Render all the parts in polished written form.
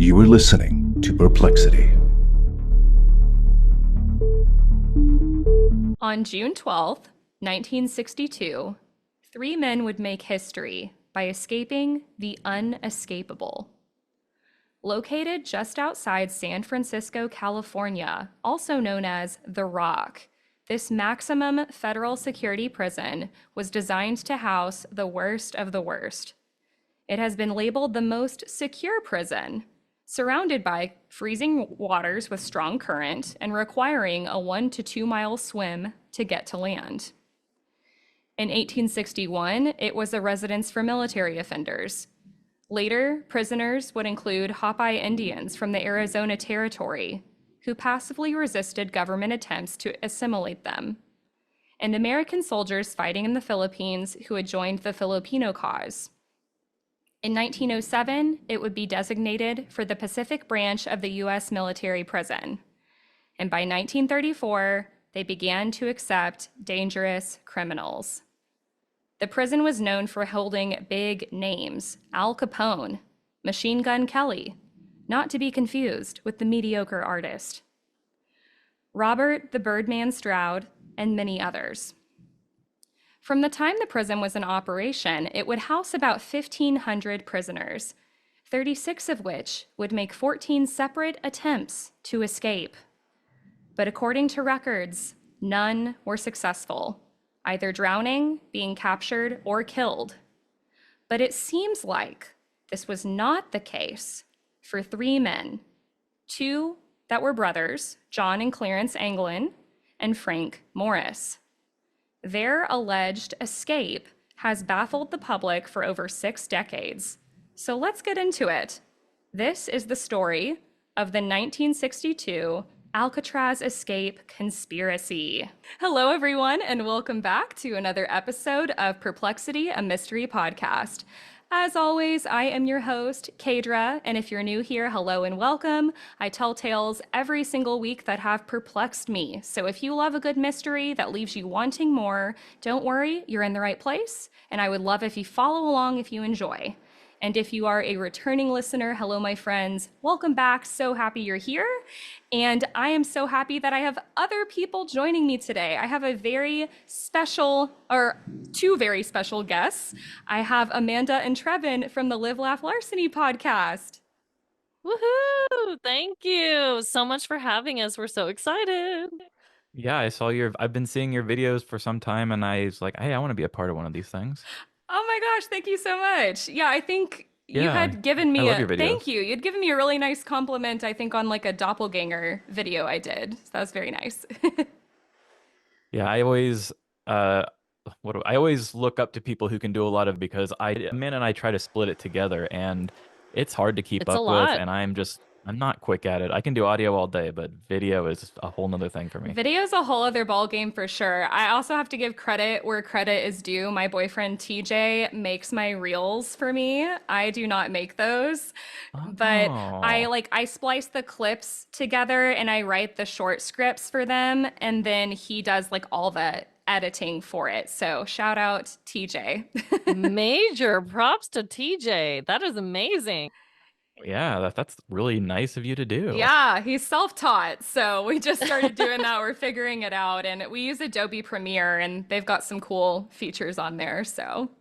You are listening to Perplexity. On June 12th, 1962, three men would make history by escaping the unescapable. Located just outside San Francisco, California, also known as The Rock, this maximum federal security prison was designed to house the worst of the worst. It has been labeled the most secure prison, surrounded by freezing waters with strong current and requiring a 1 to 2 mile swim to get to land. In 1861, it was a residence for military offenders. Later, prisoners would include Hopi Indians from the Arizona Territory, who passively resisted government attempts to assimilate them, and American soldiers fighting in the Philippines who had joined the Filipino cause. In 1907, it would be designated for the Pacific branch of the U.S. military prison. And by 1934, they began to accept dangerous criminals. The prison was known for holding big names: Al Capone, Machine Gun Kelly, not to be confused with the mediocre artist, Robert the Birdman Stroud, and many others. From the time the prison was in operation, it would house about 1,500 prisoners, 36 of which would make 14 separate attempts to escape. But according to records, none were successful, either drowning, being captured, or killed. But it seems like this was not the case for three men, two that were brothers, John and Clarence Anglin, and Frank Morris. Their alleged escape has baffled the public for over 6 decades. So let's get into it. This is the story of the 1962 Alcatraz escape conspiracy. Hello, everyone, and welcome back to another episode of Perplexity, a mystery podcast. As always, I am your host, Kaydra, and if you're new here, hello and welcome. I tell tales every single week that have perplexed me. So if you love a good mystery that leaves you wanting more, don't worry, you're in the right place, and I would love if you follow along if you enjoy. And if you are a returning listener, hello, my friends. Welcome back. So happy you're here. And I am so happy that I have other people joining me today. I have a very special, or two very special guests. I have Amanda and Trevin from the Live, Laugh, Larceny podcast. Woohoo! Thank you so much for having us. We're so excited. Yeah, I've been seeing your videos for some time, and I was like, hey, I want to be a part of one of these things. Oh my gosh, thank you so much. Yeah, I think you Yeah, had given me I love your videos. thank you. You'd given me a really nice compliment, I think, on like a doppelganger video I did. So that was very nice. Yeah, I always I always look up to people who can do a lot of, because Min and I try to split it together, and it's hard to keep It's a up with, lot. and I'm not quick at it. I can do audio all day, but video is a whole nother thing for me. Video's a whole other ball game for sure. I also have to give credit where credit is due. My boyfriend TJ makes my reels for me. I do not make those. But Oh. I splice the clips together and I write the short scripts for them, and then he does like all the editing for it. So shout out TJ. Major props to TJ. That is amazing. Yeah, that's really nice of you to do. Yeah, he's self-taught. So we just started doing that. We're figuring it out. And we use Adobe Premiere, and they've got some cool features on there. So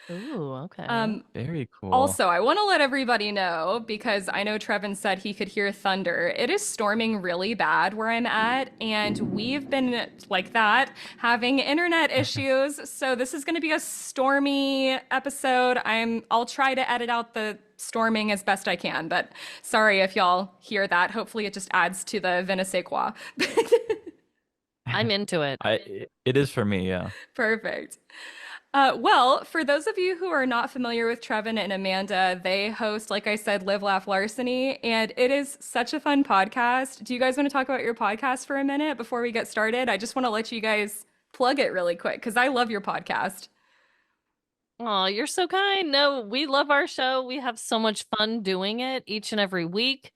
Ooh, okay. Very cool. also, I want to let everybody know, because I know Trevin said he could hear thunder. It is storming really bad where I'm at, and we've been like that, having internet issues. So this is going to be a stormy episode. I'll try to edit out the storming as best I can, but sorry if y'all hear that. Hopefully it just adds to the je ne sais quoi. I'm into it. It is for me, yeah. Perfect. Well, for those of you who are not familiar with Trevin and Amanda, they host, like I said, Live, Laugh, Larceny, and it is such a fun podcast. Do you guys want to talk about your podcast for a minute before we get started? I just want to let you guys plug it really quick because I love your podcast. Oh, you're so kind. No, we love our show. We have so much fun doing it each and every week.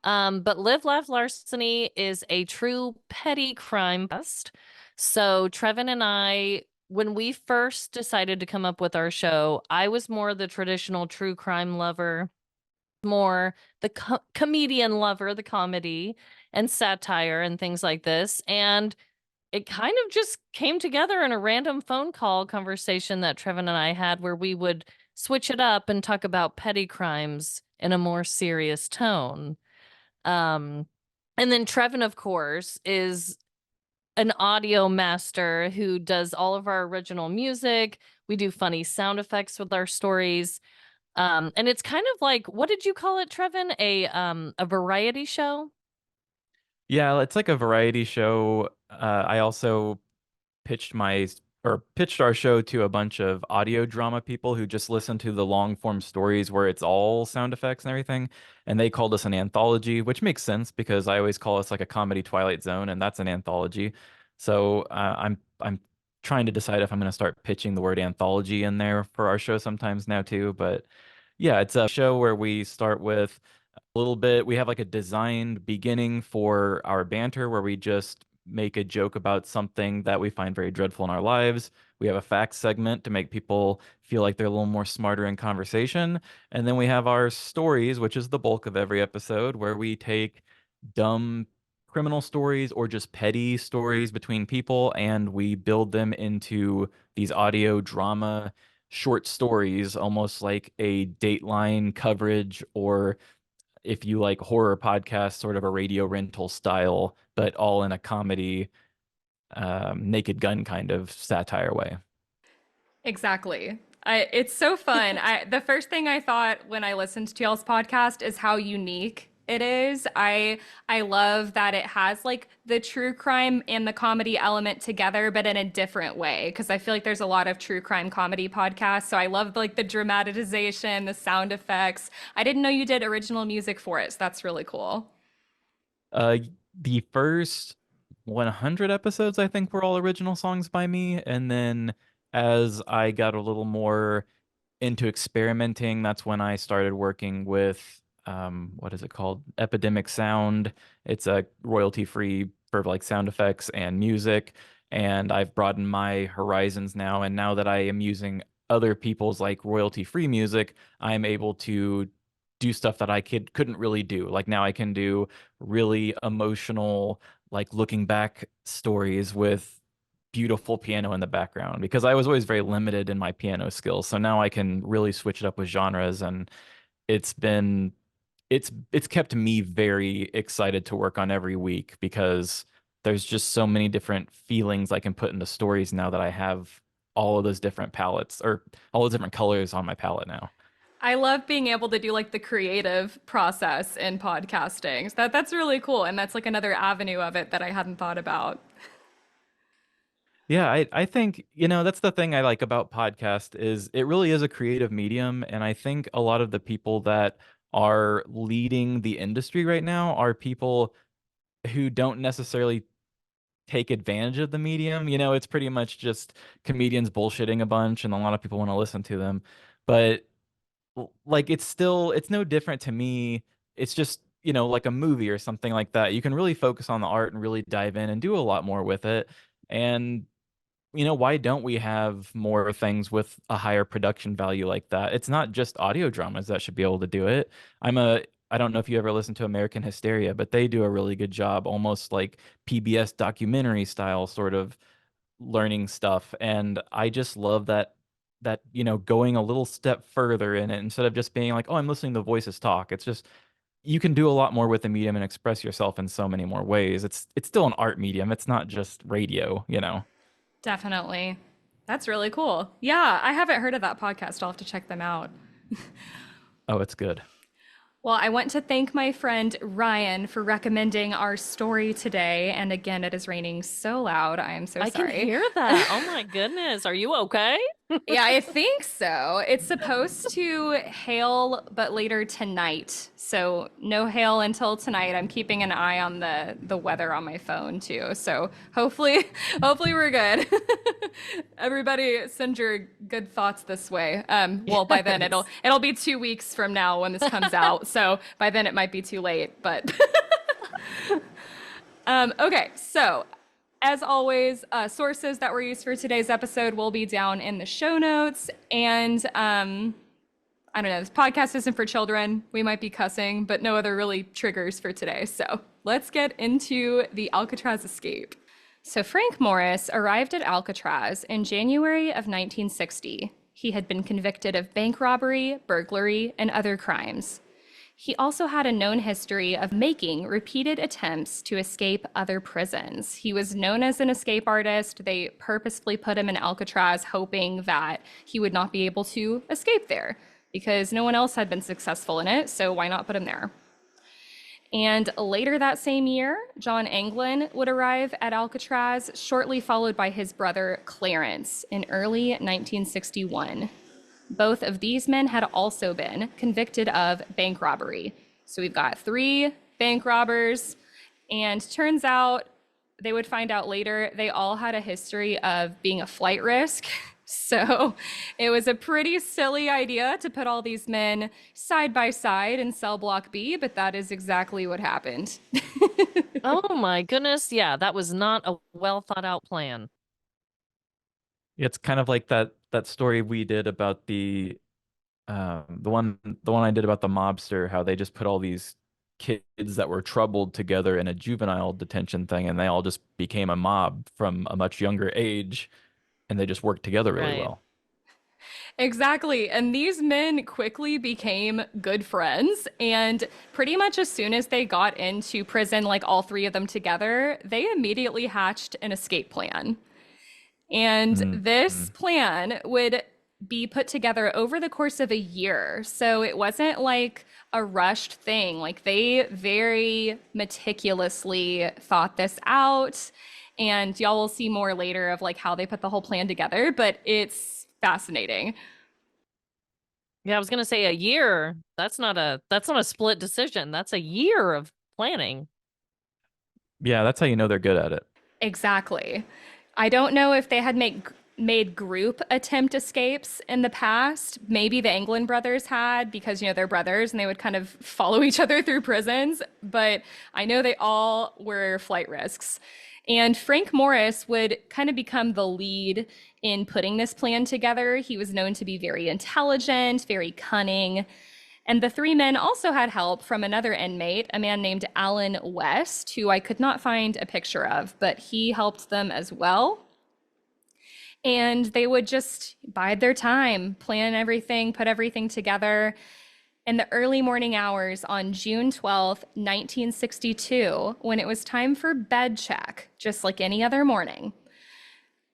But Live, Laugh, Larceny is a true petty crime fest. So Trevin and I, when we first decided to come up with our show, I was more the traditional true crime lover. more the comedian lover, the comedy and satire and things like this. And it kind of just came together in a random phone call conversation that Trevin and I had where we would switch it up and talk about petty crimes in a more serious tone. Um, and then Trevin, of course, is an audio master who does all of our original music. We do funny sound effects with our stories. And it's kind of like, what did you call it, Trevin? A variety show? Yeah, it's like a variety show. I also pitched our show to a bunch of audio drama people who just listen to the long form stories where it's all sound effects and everything. And they called us an anthology, which makes sense because I always call us like a comedy Twilight Zone, and that's an anthology. So I'm trying to decide if I'm going to start pitching the word anthology in there for our show sometimes now too. But yeah, it's a show where we start with a little bit. We have like a designed beginning for our banter where we just make a joke about something that we find very dreadful in our lives. We have a facts segment to make people feel like they're a little more smarter in conversation. And then we have our stories, which is the bulk of every episode, where we take dumb criminal stories or just petty stories between people and we build them into these audio drama short stories, almost like a Dateline coverage, or if you like horror podcasts, sort of a radio rental style, but all in a comedy, Naked Gun kind of satire way. Exactly. It's so fun. The first thing I thought when I listened to y'all's podcast is how unique it is. I love that it has like the true crime and the comedy element together, but in a different way. Because I feel like there's a lot of true crime comedy podcasts. So I love like the dramatization, the sound effects. I didn't know you did original music for it. So that's really cool. Uh, the first 100 episodes, I think, were all original songs by me. And then as I got a little more into experimenting, that's when I started working with what is it called? Epidemic Sound. It's a royalty free for like sound effects and music. And I've broadened my horizons now. And now that I am using other people's like royalty free music, I'm able to do stuff that I couldn't really do. Like now I can do really emotional, like looking back stories with beautiful piano in the background because I was always very limited in my piano skills. So now I can really switch it up with genres, and it's been it's kept me very excited to work on every week because there's just so many different feelings I can put into stories now that I have all of those different palettes or all those different colors on my palette now. I love being able to do like the creative process in podcasting. So that's really cool. And that's like another avenue of it that I hadn't thought about. Yeah, I think, that's the thing I like about podcast is it really is a creative medium. And I think a lot of the people that are leading the industry right now are people who don't necessarily take advantage of the medium. It's pretty much just comedians bullshitting a bunch and a lot of people want to listen to them. But like it's no different to me. It's just, like a movie or something like that. You can really focus on the art and really dive in and do a lot more with it. And why don't we have more things with a higher production value like that? It's not just audio dramas that should be able to do it. I don't know if you ever listen to American Hysteria, but they do a really good job, almost like PBS documentary style sort of learning stuff. And I just love that, going a little step further in it instead of just being like, oh, I'm listening to voices talk. It's just you can do a lot more with the medium and express yourself in so many more ways. It's still an art medium. It's not just radio. Definitely. That's really cool. Yeah, I haven't heard of that podcast. I'll have to check them out. Oh, it's good. Well, I want to thank my friend Ryan for recommending our story today. And again, it is raining so loud. I am so I sorry. can hear that. Oh my goodness. Are you okay? Yeah, I think so. It's supposed to hail, but later tonight. So no hail until tonight. I'm keeping an eye on the weather on my phone too. So hopefully, hopefully we're good. Everybody, send your good thoughts this way. Well, by then it'll be 2 weeks from now when this comes out. So by then it might be too late. But okay, so. As always, sources that were used for today's episode will be down in the show notes. And I don't know, this podcast isn't for children. We might be cussing, but no other really triggers for today. So let's get into the Alcatraz escape. So Frank Morris arrived at Alcatraz in January of 1960. He had been convicted of bank robbery, burglary, and other crimes. He also had a known history of making repeated attempts to escape other prisons. He was known as an escape artist. They purposefully put him in Alcatraz, hoping that he would not be able to escape there because no one else had been successful in it, so why not put him there? And later that same year, John Anglin would arrive at Alcatraz, shortly followed by his brother Clarence in early 1961. Both of these men had also been convicted of bank robbery. So we've got 3 bank robbers, and turns out, they would find out later, they all had a history of being a flight risk. So it was a pretty silly idea to put all these men side by side in cell block B, but that is exactly what happened. Oh my goodness. Yeah, that was not a well thought out plan. It's kind of like that story we did about the one I did about the mobster, how they just put all these kids that were troubled together in a juvenile detention thing, and they all just became a mob from a much younger age, and they just worked together really Right. well. Exactly. And these men quickly became good friends. And pretty much as soon as they got into prison, like all 3 of them together, they immediately hatched an escape plan. And this plan would be put together over the course of a year. So it wasn't like a rushed thing. Like they very meticulously thought this out. And y'all will see more later of like how they put the whole plan together, but it's fascinating. Yeah, I was gonna say a year. That's not a split decision. That's a year of planning. Yeah, that's how you know they're good at it. Exactly. I don't know if they had made group attempt escapes in the past. Maybe the Anglin brothers had because, you know, they're brothers and they would kind of follow each other through prisons. But I know they all were flight risks. And Frank Morris would kind of become the lead in putting this plan together. He was known to be very intelligent, very cunning. And the 3 men also had help from another inmate, a man named Alan West, who I could not find a picture of, but he helped them as well. And they would just bide their time, plan everything, put everything together. In the early morning hours on June 12th, 1962, when it was time for bed check, just like any other morning,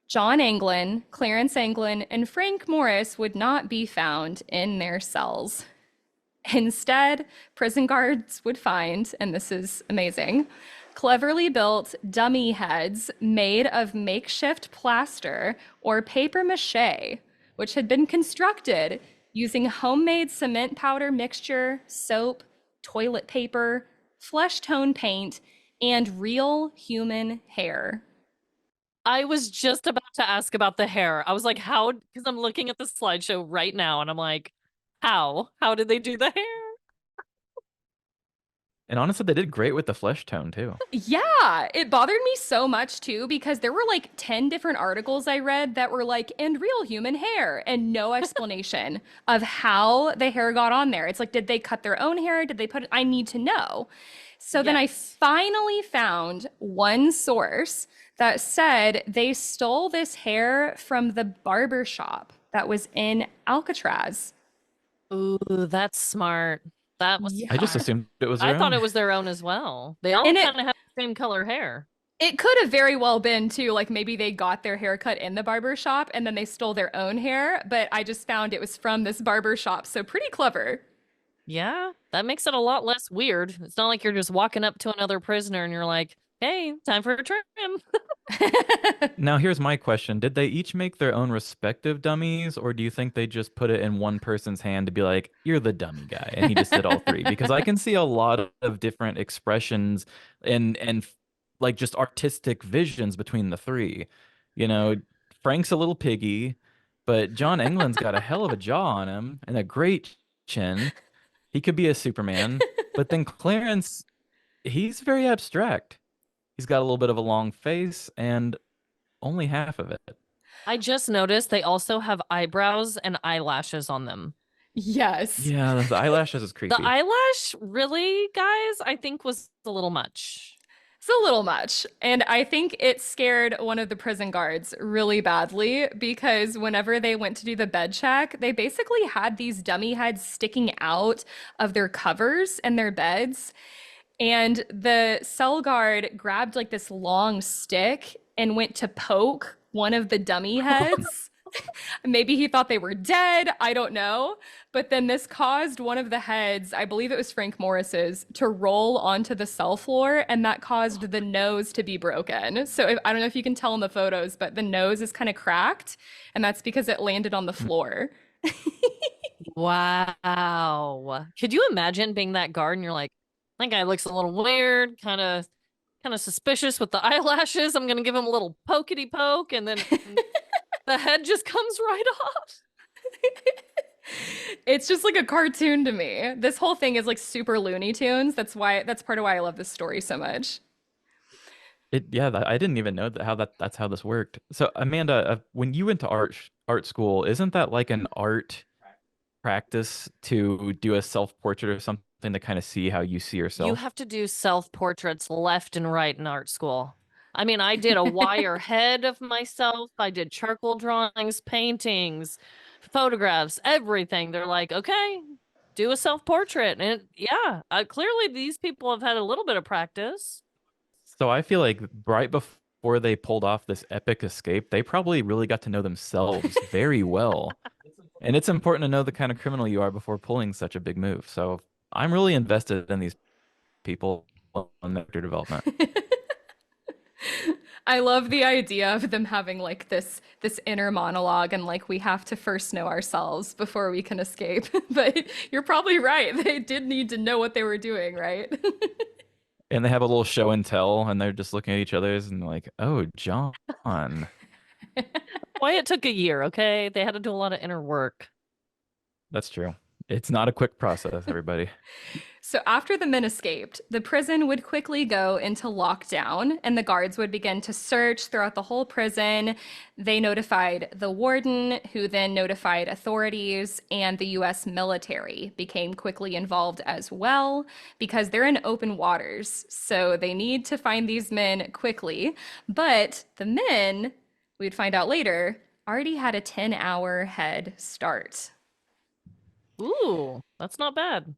John Anglin, Clarence Anglin, and Frank Morris would not be found in their cells. Instead, prison guards would find, and this is amazing, cleverly built dummy heads made of makeshift plaster or paper mache, which had been constructed using homemade cement powder mixture, soap, toilet paper, flesh tone paint, and real human hair. I was just about to ask about the hair. I was like, how? Because I'm looking at the slideshow right now and I'm like, how? How did they do the hair? And honestly, they did great with the flesh tone too. Yeah, it bothered me so much too because there were like 10 different articles I read that were like, and real human hair, and no explanation of how the hair got on there. It's like, did they cut their own hair? Did they put it? I need to know. So then I finally found one source that said they stole this hair from the barber shop that was in Alcatraz. Ooh, that's smart. That was I just smart. assumed it was I their thought own. it was their own as well. They all And kind of have the same color hair. it could have very well been too, like maybe they got their hair cut in the barber shop and then they stole their own hair, but I just found it was from this barber shop, so pretty clever. Yeah, that makes it a lot less weird. It's not like you're just walking up to another prisoner and you're like, hey, time for a trim. Now, here's my question. Did they each make their own respective dummies, or do you think they just put it in one person's hand to be like, you're the dummy guy, and he just did all 3? Because I can see a lot of different expressions and like just artistic visions between the 3. You know, Frank's a little piggy, but John England's got a hell of a jaw on him and a great chin. He could be a Superman, but then Clarence, he's very abstract. He's got a little bit of a long face and only half of it. I just noticed they also have eyebrows and eyelashes on them. Yes. Yeah, the eyelashes is The creepy. eyelash, really, guys, I think was a little much. It's a little much. And I think it scared one of the prison guards really badly because whenever they went to do the bed check, they basically had these dummy heads sticking out of their covers and their beds. And the cell guard grabbed like this long stick and went to poke one of the dummy heads. Maybe he thought they were dead. I don't know. But then this caused one of the heads, I believe it was Frank Morris's, to roll onto the cell floor, and that caused the nose to be broken. So I don't know if you can tell in the photos, but the nose is kind of cracked, and that's because it landed on the floor. Wow. Could you imagine being that guard and you're like, that guy looks a little weird, kind of suspicious with the eyelashes. I'm gonna give him a little pokety poke, and then the head just comes right off. It's just like a cartoon to me. This whole thing is like super Looney Tunes. That's part of why I love this story so much. I didn't even know that's how this worked. So Amanda, when you went to art school, isn't that like an art practice to do a self-portrait or something to kind of see how you see You yourself? have to do self-portraits left and right in art school. I mean, I did a wire head of myself. I did charcoal drawings, paintings, photographs, everything. They're like, okay, do a self-portrait. And yeah, clearly these people have had a little bit of practice. So I feel like right before they pulled off this epic escape, they probably really got to know themselves very well. And it's important to know the kind of criminal you are before pulling such a big move. So I'm really invested in these people on their development. I love the idea of them having like this inner monologue and like we have to first know ourselves before we can escape. But you're probably right. They did need to know what they were doing, right? And they have a little show and tell, and they're just looking at each other's and like, oh, John. Why it took a year, okay? They had to do a lot of inner work. That's true. It's not a quick process, everybody. So after the men escaped, the prison would quickly go into lockdown and the guards would begin to search throughout the whole prison. They notified the warden, who then notified authorities, and the US military became quickly involved as well because they're in open waters. So they need to find these men quickly. But the men, we'd find out later, already had a 10-hour head start. Ooh, that's not bad.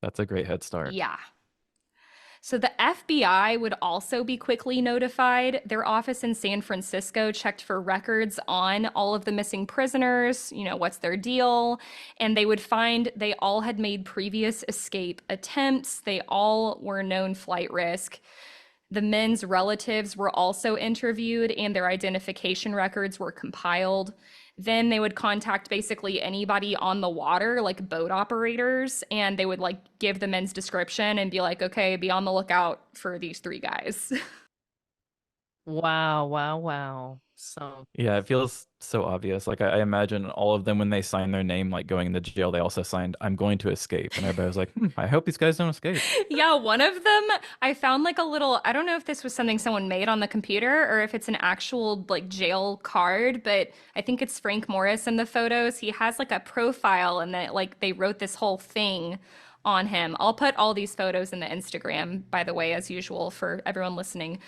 That's a great head start. Yeah. So the FBI would also be quickly notified. Their office in San Francisco checked for records on all of the missing prisoners, what's their deal, and they would find they all had made previous escape attempts. They all were known flight risk. The men's relatives were also interviewed and their identification records were compiled. Then they would contact basically anybody on the water, like boat operators, and they would like give the men's description and be like, okay, be on the lookout for these three guys. Wow, wow, wow. So, Yeah, it feels so obvious. Like I imagine all of them when they sign their name, like going into jail, they also signed, "I'm going to escape," and everybody was like, "I hope these guys don't escape." Yeah, one of them, I found like a little, I don't know if this was something someone made on the computer or if it's an actual like jail card, but I think it's Frank Morris in the photos. He has like a profile and that like they wrote this whole thing on him. I'll put all these photos in the Instagram, by the way, as usual for everyone listening.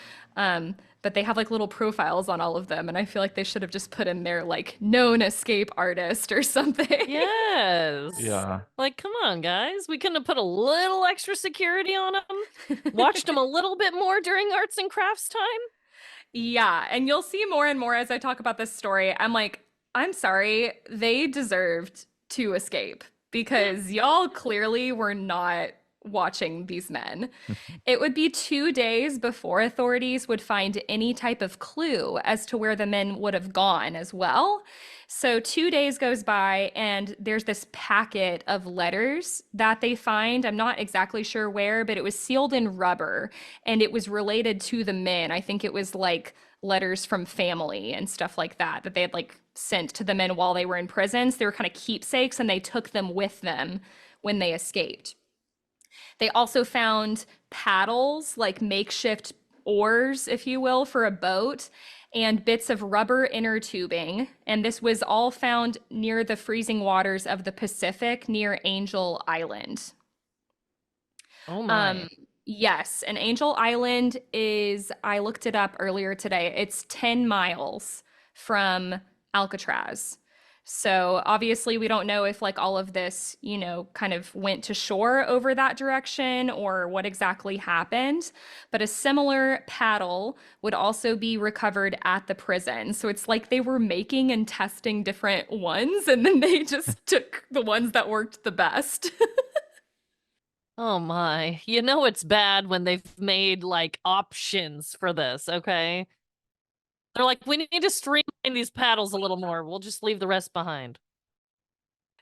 But they have like little profiles on all of them, and I feel like they should have just put in there like known escape artist or something. yes. Yeah. Like, come on, guys. We couldn't have put a little extra security on them. Watched them a little bit more during arts and crafts time. Yeah, and you'll see more and more as I talk about this story. I'm like, I'm sorry, they deserved to escape because y'all clearly were not watching these men. It would be 2 days before authorities would find any type of clue as to where the men would have gone as well. So 2 days goes by and there's this packet of letters that they find. I'm not exactly sure where, but it was sealed in rubber and it was related to the men. I think it was like letters from family and stuff like that they had like sent to the men while they were in prisons. They were kind of keepsakes and they took them with them when they escaped. They also found paddles, like makeshift oars, if you will, for a boat. and bits of rubber inner tubing. And this was all found near the freezing waters of the Pacific near Angel Island. Oh Um, my. yes, and Angel Island is, I looked it up earlier today. It's 10 miles from Alcatraz. So obviously we don't know if like all of this, kind of went to shore over that direction or what exactly happened. But a similar paddle would also be recovered at the prison. So it's like they were making and testing different ones, and then they just took the ones that worked the best. Oh my. You know it's bad when they've made like options for this, okay? They're like, we need to streamline these paddles a little more. We'll just leave the rest behind.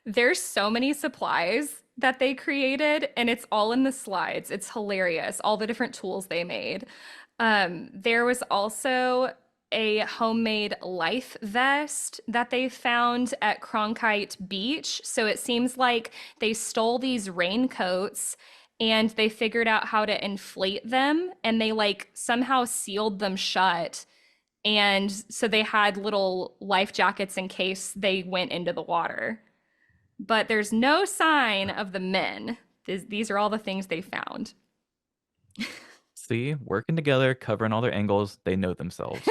There's so many supplies that they created, and it's all in the slides. It's hilarious, all the different tools they made. There was also a homemade life vest that they found at Cronkite Beach. So it seems like they stole these raincoats and they figured out how to inflate them, and they like somehow sealed them shut. And so they had little life jackets in case they went into the water. But there's no sign of the men. These are all the things they found. See, working together, covering all their angles, they know themselves.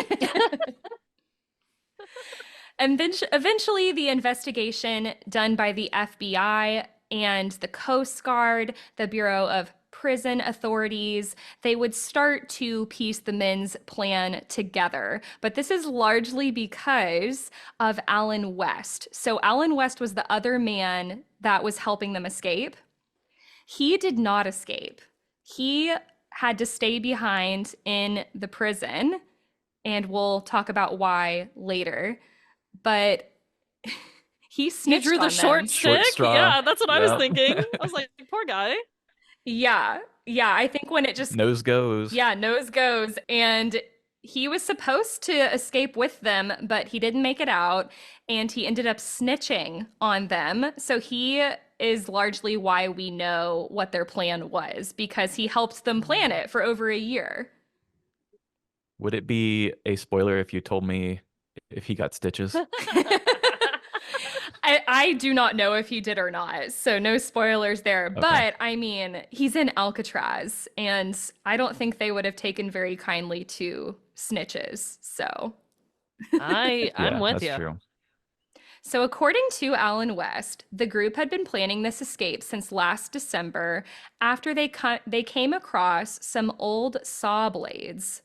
And then eventually, the investigation done by the FBI and the Coast Guard, the Bureau of Prison Authorities, they would start to piece the men's plan together. But this is largely because of Alan West. So Alan West was the other man that was helping them escape. He did not escape. He had to stay behind in the prison, and we'll talk about why later. But he snitched drew the on short them. Short stick? straw. Yeah, that's what I was Yep. thinking. I was like, poor guy. Yeah. Yeah. I think when it just, Nose goes. yeah, nose goes. And he was supposed to escape with them, but he didn't make it out. And he ended up snitching on them. So he is largely why we know what their plan was, because he helped them plan it for over a year. Would it be a spoiler if you told me if he got stitches? I do not know if he did or not, so no spoilers there. Okay. But I mean, he's in Alcatraz, and I don't think they would have taken very kindly to snitches. So, I'm Yeah, with that's you. true. so according to Alan West, the group had been planning this escape since last December after they came across some old saw blades.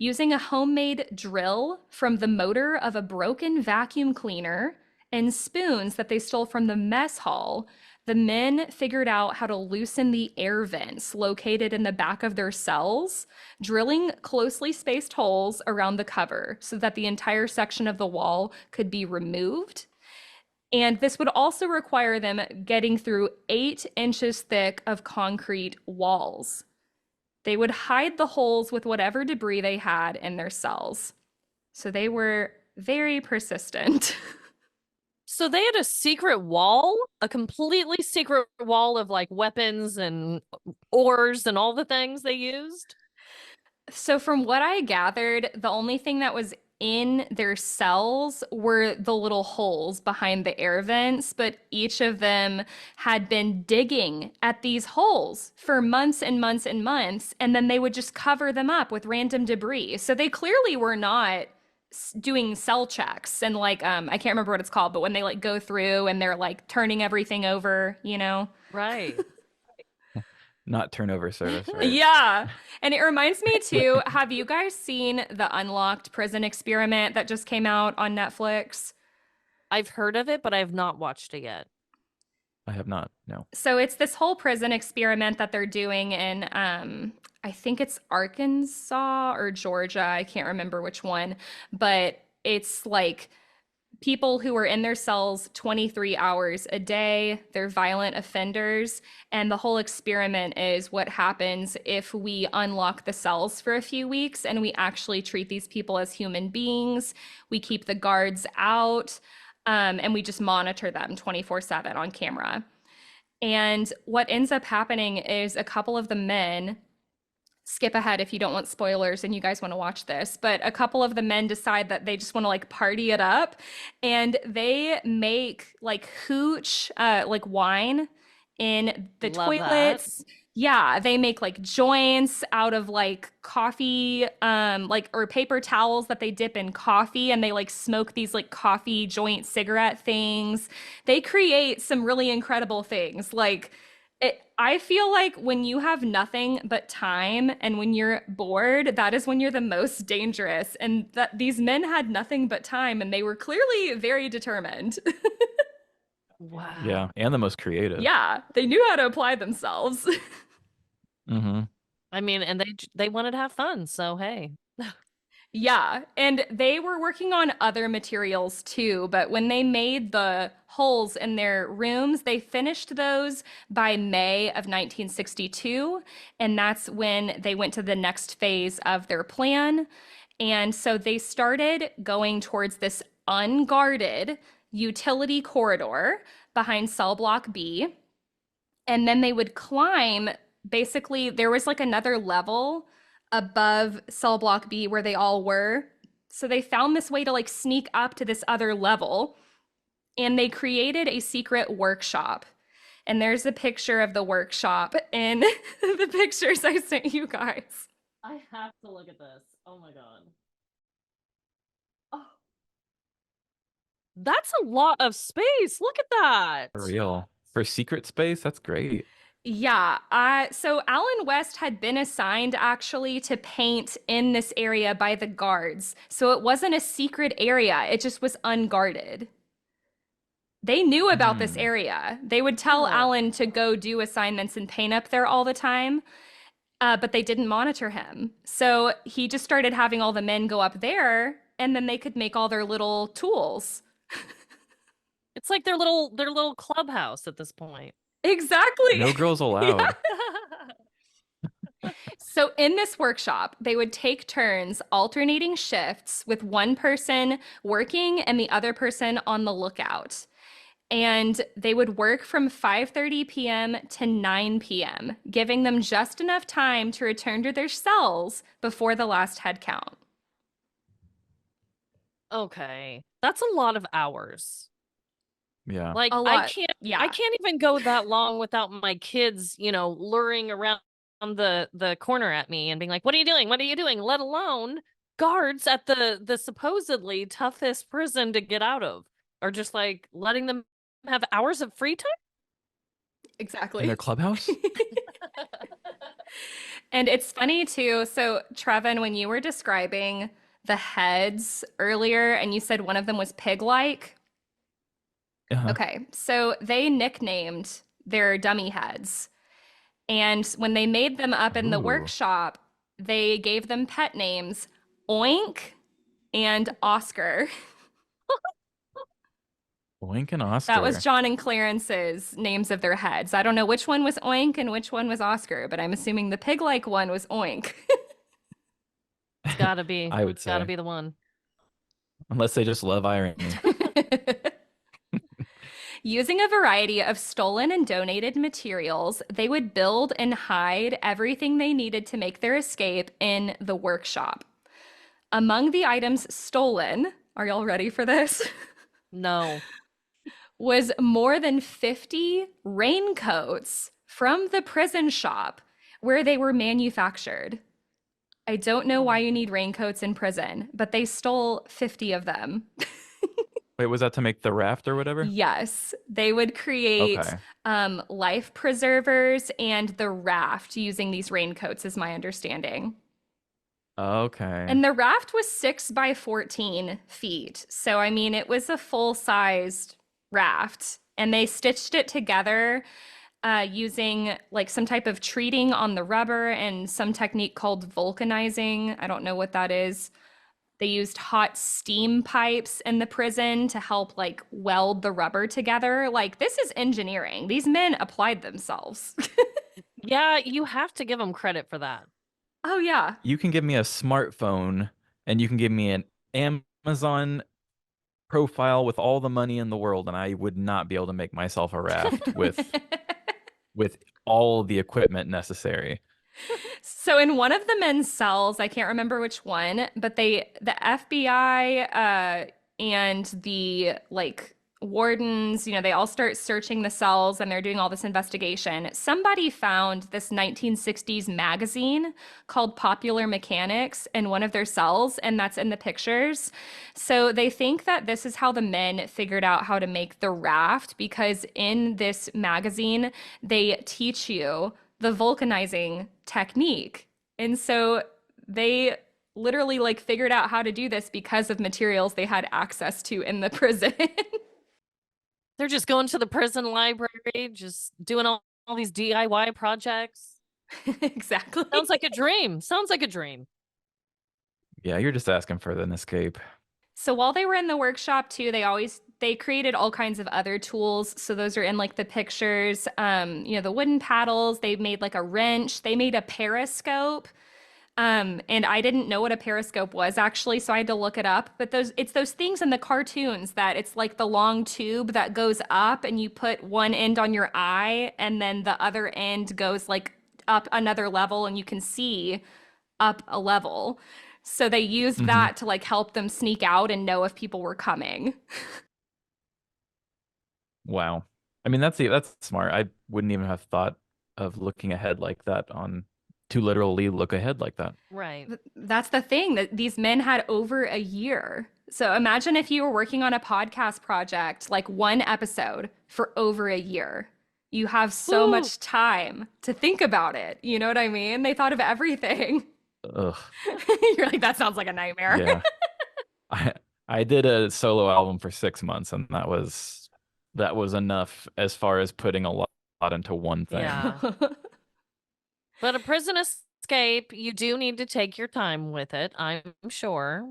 Using a homemade drill from the motor of a broken vacuum cleaner and spoons that they stole from the mess hall, the men figured out how to loosen the air vents located in the back of their cells, drilling closely spaced holes around the cover so that the entire section of the wall could be removed. And this would also require them getting through 8 inches thick of concrete walls. They would hide the holes with whatever debris they had in their cells. So they were very persistent. So they had a secret wall, a completely secret wall of like weapons and oars and all the things they used. So from what I gathered, the only thing that was in their cells were the little holes behind the air vents, but each of them had been digging at these holes for months and months and months, and then they would just cover them up with random debris. So they clearly were not doing cell checks and like I can't remember what it's called, but when they like go through and they're like turning everything over. Right. Not turnover service, right? Yeah. And it reminds me too, have you guys seen the Unlocked Prison Experiment that just came out on Netflix? I've heard of it, but I have not watched it yet. I have not. No. So it's this whole prison experiment that they're doing in I think it's Arkansas or Georgia, I can't remember which one, but it's like people who are in their cells 23 hours a day. They're violent offenders. And the whole experiment is what happens if we unlock the cells for a few weeks and we actually treat these people as human beings. We keep the guards out, and we just monitor them 24/7 on camera. And what ends up happening is a couple of the men skip ahead if you don't want spoilers and you guys want to watch this. But a couple of the men decide that they just want to like party it up, and they make like hooch, like wine in the Love that. toilets. Yeah, they make like joints out of like coffee, like or paper towels that they dip in coffee, and they like smoke these like coffee joint cigarette things. They create some really incredible things. Like I feel like when you have nothing but time and when you're bored, that is when you're the most dangerous. And that these men had nothing but time, and they were clearly very determined. Wow. Yeah, and the most creative. Yeah, they knew how to apply themselves. Mm-hmm. I mean, and they wanted to have fun, so hey. Yeah, and they were working on other materials too, but when they made the holes in their rooms, they finished those by May of 1962, and that's when they went to the next phase of their plan. And so they started going towards this unguarded utility corridor behind cell block B, and then they would climb. Basically, there was like another level above cell block B where they all were. So they found this way to like sneak up to this other level, and they created a secret workshop. And there's a picture of the workshop in the pictures I sent you guys. I have to look at this. Oh my god. Oh. That's a lot of space. Look at that. For real. For secret space, that's great. Yeah, so Alan West had been assigned actually to paint in this area by the guards. So it wasn't a secret area, it just was unguarded. They knew about this area. They would tell Oh. Alan to go do assignments and paint up there all the time, but they didn't monitor him. So he just started having all the men go up there, and then they could make all their little tools. It's like their little clubhouse at this point. Exactly. No girls allowed. So in this workshop, they would take turns alternating shifts with one person working and the other person on the lookout. And they would work from 5:30 p.m. to 9 p.m., giving them just enough time to return to their cells before the last head count. Okay. That's a lot of hours. Yeah. Like A I lot. can't Yeah. I can't even go that long without my kids, luring around the corner at me and being like, "What are you doing? What are you doing?" Let alone guards at the supposedly toughest prison to get out of, or just like letting them have hours of free time. Exactly. In their clubhouse? And it's funny too. So, Trevin, when you were describing the heads earlier and you said one of them was pig-like, Uh-huh. okay, so they nicknamed their dummy heads. And when they made them up in the Ooh. workshop, they gave them pet names Oink and Oscar. Oink and Oscar. That was John and Clarence's names of their heads. I don't know which one was Oink and which one was Oscar, but I'm assuming the pig-like one was Oink. It's gotta be. I would It's gotta say. be the one. Unless they just love irony. Using a variety of stolen and donated materials, they would build and hide everything they needed to make their escape in the workshop. Among the items stolen, are y'all ready for this? No. Was more than 50 raincoats from the prison shop where they were manufactured. I don't know why you need raincoats in prison, but they stole 50 of them. Wait, was that to make the raft or whatever? Yes, they would create Okay. life preservers and the raft using these raincoats, is my understanding. Okay. And the raft was 6 by 14 feet. So, I mean, it was a full-sized raft. And they stitched it together using like some type of treating on the rubber and some technique called vulcanizing. I don't know what that is. They used hot steam pipes in the prison to help like weld the rubber together. Like, this is engineering. These men applied themselves. Yeah, you have to give them credit for that. Oh, yeah. You can give me a smartphone and you can give me an Amazon profile with all the money in the world, and I would not be able to make myself a raft with all the equipment necessary. So in one of the men's cells, I can't remember which one, but the FBI and the like wardens, they all start searching the cells and they're doing all this investigation. Somebody found this 1960s magazine called Popular Mechanics in one of their cells, and that's in the pictures. So they think that this is how the men figured out how to make the raft, because in this magazine, they teach you the vulcanizing technique. And so they literally like figured out how to do this because of materials they had access to in the prison. They're just going to the prison library, just doing all these DIY projects. Exactly. Sounds like a dream. Sounds like a dream. Yeah, you're just asking for an escape. So while they were in the workshop too, they created all kinds of other tools. So those are in like the pictures. The wooden paddles, they made like a wrench, they made a periscope. And I didn't know what a periscope was actually, so I had to look it up. But it's those things in the cartoons that it's like the long tube that goes up and you put one end on your eye and then the other end goes like up another level and you can see up a level. So they used that to like help them sneak out and know if people were coming. Wow. I mean, that's smart. I wouldn't even have thought of looking ahead like that to literally look ahead like that. Right. That's the thing, that these men had over a year. So imagine if you were working on a podcast project, like one episode for over a year. You have so Ooh. much time to think about it. You know what I mean? They thought of everything. Ugh. You're like, that sounds like a nightmare. Yeah. I did a solo album for 6 months, and that was enough as far as putting a lot into one thing. Yeah. But a prison escape, you do need to take your time with it, I'm sure.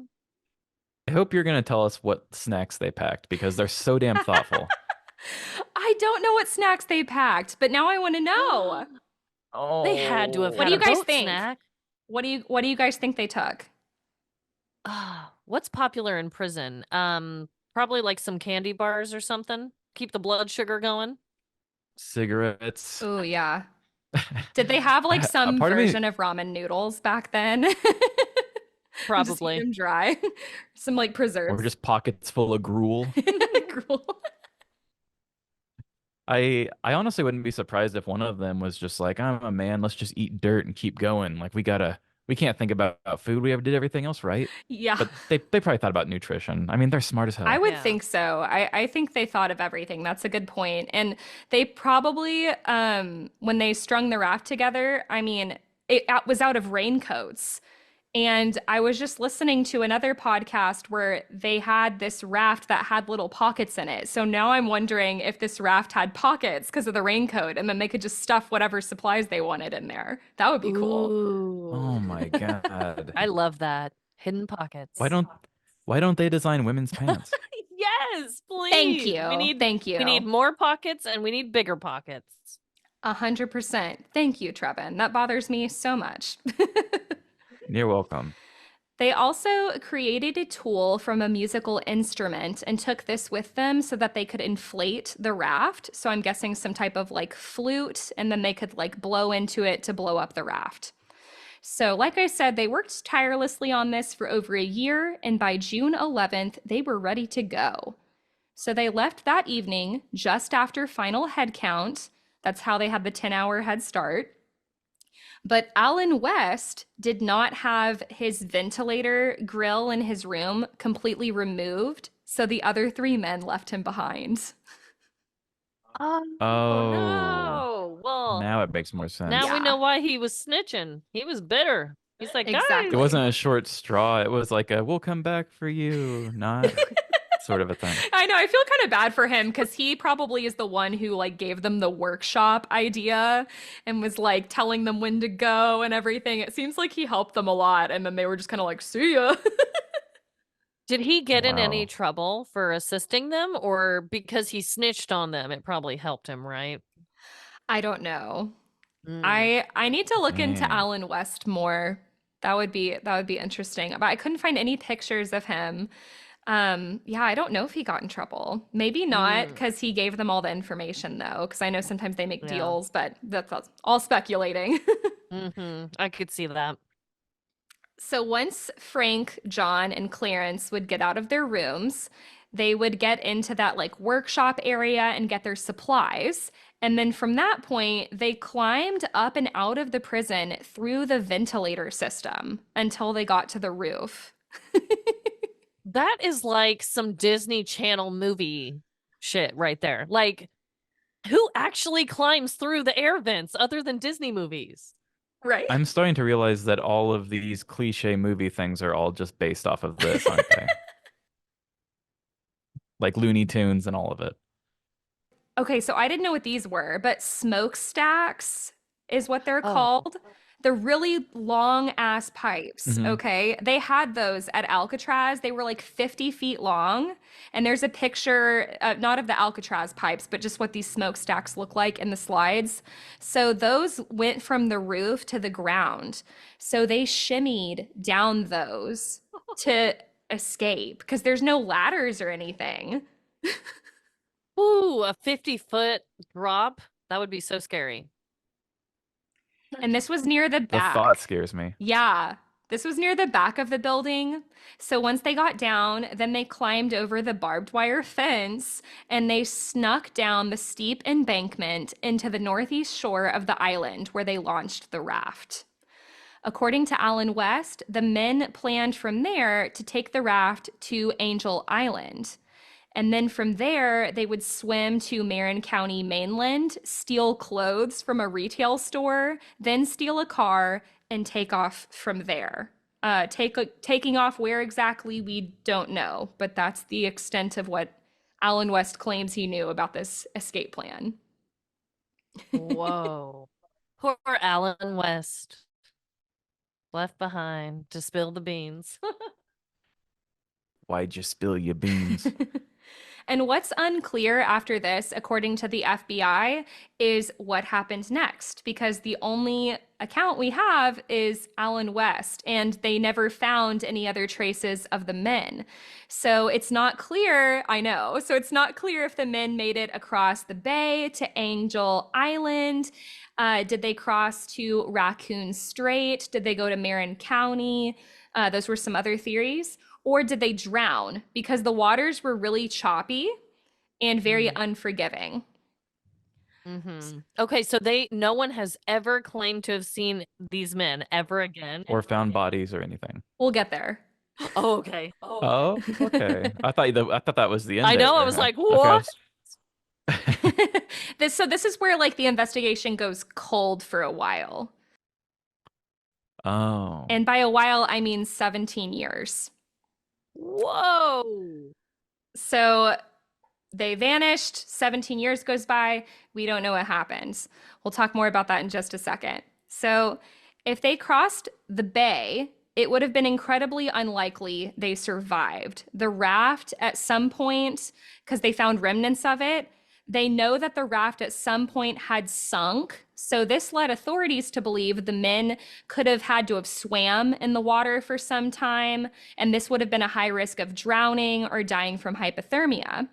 I hope you're going to tell us what snacks they packed, because they're so damn thoughtful. I don't know what snacks they packed, but now I want to know. Oh. They had to have What had do a you guys boat think? snack. What do you guys think they took? What's popular in prison? Probably like some candy bars or something. Keep the blood sugar going. Cigarettes. Oh, yeah. Did they have like some part of me- version of ramen noodles back then? Probably. Just eat them dry. Some like preserves. Or just pockets full of gruel. Gruel. I honestly wouldn't be surprised if one of them was just like, I'm a man, let's just eat dirt and keep going. Like we can't think about food. We did everything else right. Yeah. But they probably thought about nutrition. I mean, they're smart as hell. I would Yeah. think so. I think they thought of everything. That's a good point. And they probably, when they strung the raft together, I mean, it was out of raincoats. And I was just listening to another podcast where they had this raft that had little pockets in it. So now I'm wondering if this raft had pockets because of the raincoat, and then they could just stuff whatever supplies they wanted in there. That would be cool. Ooh. Oh my god. I love that. Hidden pockets. Why don't they design women's pants? Yes, please. Thank you. Thank you. We need more pockets and we need bigger pockets. 100%. Thank you, Trevin. That bothers me so much. You're welcome. They also created a tool from a musical instrument and took this with them so that they could inflate the raft. So I'm guessing some type of like flute, and then they could like blow into it to blow up the raft. So, like I said, they worked tirelessly on this for over a year, and by June 11th, they were ready to go. So they left that evening just after final head count. That's how they had the 10-hour head start. But Alan West did not have his ventilator grill in his room completely removed, so the other 3 men left him behind. Oh, Oh. no. Well, Now it makes more sense. now Yeah. we know why he was snitching. He was bitter. He's like, guys. Exactly. It wasn't a short straw. It was like we'll come back for you, not sort of a thing. I know, I feel kind of bad for him because he probably is the one who like gave them the workshop idea and was like telling them when to go and everything. It seems like he helped them a lot, and then they were just kind of like, see ya. Did he get in any Wow. trouble for assisting them, or because he snitched on them, it probably helped him, right? I don't know. Mm. I need to look into Man. Alan West more. That would be interesting. But I couldn't find any pictures of him. Yeah, I don't know if he got in trouble. Maybe not, because he gave them all the information, though, because I know sometimes they make Yeah. deals, but that's all speculating. I could see that. So once Frank, John, and Clarence would get out of their rooms, they would get into that like workshop area and get their supplies. And then from that point, they climbed up and out of the prison through the ventilator system until they got to the roof. That is like some Disney Channel movie shit right there. Like, who actually climbs through the air vents other than Disney movies? Right? I'm starting to realize that all of these cliche movie things are all just based off of this, aren't they? Like Looney Tunes and all of it. Okay, so I didn't know what these were, but smokestacks is what they're Oh. called. The really long ass pipes, Mhm. okay? They had those at Alcatraz. They were like 50 feet long. And there's a picture, not of the Alcatraz pipes, but just what these smokestacks look like in the slides. So those went from the roof to the ground. So they shimmied down those to escape because there's no ladders or anything. Ooh, a 50-foot drop. That would be so scary. And this was near the The thought back. scares me. Yeah, this was near the back of the building. So once they got down, then they climbed over the barbed wire fence and they snuck down the steep embankment into the northeast shore of the island where they launched the raft. According to Alan West, the men planned from there to take the raft to Angel Island. And then from there, they would swim to Marin County mainland, steal clothes from a retail store, then steal a car and take off from there. Taking off where exactly, we don't know, but that's the extent of what Alan West claims he knew about this escape plan. Whoa. Poor Alan West. Left behind to spill the beans. Why'd you spill your beans? And what's unclear after this, according to the FBI, is what happened next, because the only account we have is Alan West, and they never found any other traces of the men. So it's not clear, I know, so it's not clear if the men made it across the bay to Angel Island. Did they cross to Raccoon Strait? Did they go to Marin County? Those were some other theories. Or did they drown? Because the waters were really choppy and very unforgiving. Okay, so no one has ever claimed to have seen these men ever again. Or found bodies or anything. We'll get there. Oh, okay. Oh, okay. I thought that was the end. I know. I there. was like, Okay, what? This is where like the investigation goes cold for a while. Oh. And by a while, I mean 17 years. Whoa. So they vanished. 17 years goes by. We don't know what happens. We'll talk more about that in just a second. So if they crossed the bay, it would have been incredibly unlikely they survived. The raft at some point, because they found remnants of it, they know that the raft at some point had sunk. So this led authorities to believe the men could have had to have swam in the water for some time, and this would have been a high risk of drowning or dying from hypothermia.